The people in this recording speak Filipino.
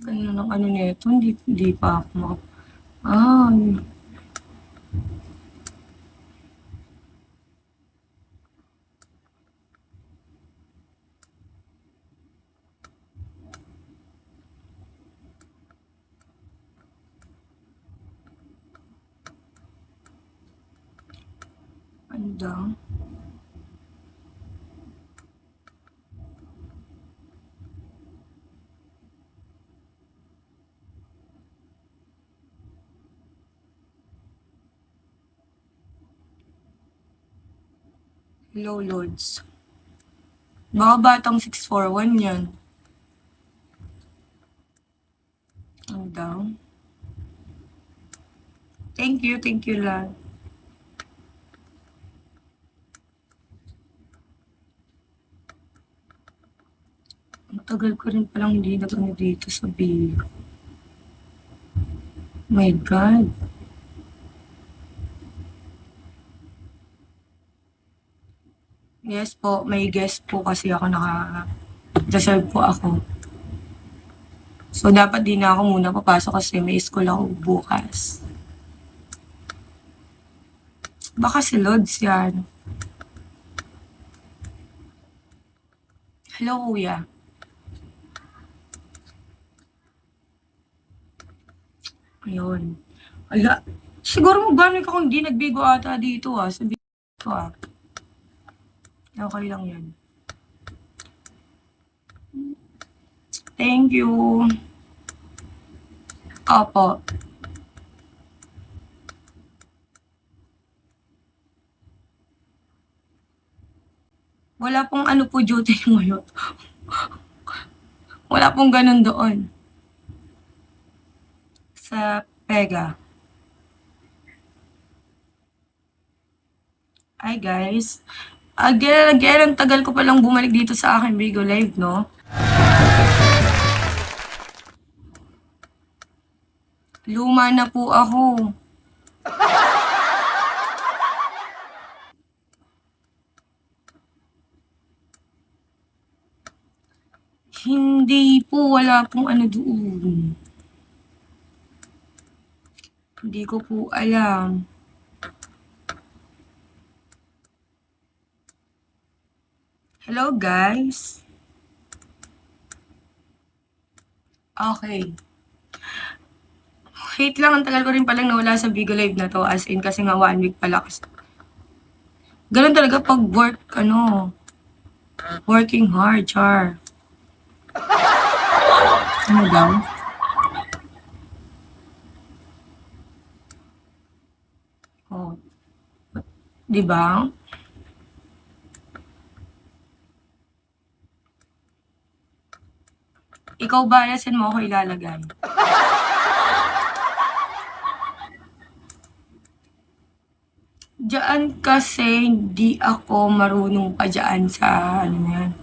Ganun ang ano nito, hindi pa ako ah, ano daw? Hello, Lords. Mga batang 641 yan. Ano daw? Thank you, lang. Ang tagal ko rin palang hindi nag-ano dito sa Biro. My God. Yes po, may guest po kasi ako naka-reserve po ako. So, dapat di na ako muna papasok kasi may school ako bukas. Baka si Lods yan. Hello, kuya. Ayun. Ala, siguro magbanay ka kung hindi nagbigo ata dito sa dito Okay lang yan. Thank you. Opo. Wala pong ano po duty ngayon. Wala pong ganun doon. Sa Pega. Hi guys. Again, ang tagal ko palang bumalik dito sa aking Bigo Live, no? Luma na po ako. Hindi po, wala pong ano doon. Hindi ko po alam. Hello guys. Okay. Wait lang, ang tagal ko rin palang nawala sa Bigo Live na to. As in, kasi nga 1 week pala. Ganun talaga pag work, working hard, char. Ano daw? Oh. Diba? Ikaw ba, saan mo ako ilalagay? Diyan kasi hindi ako marunong pa dyan sa ano yan.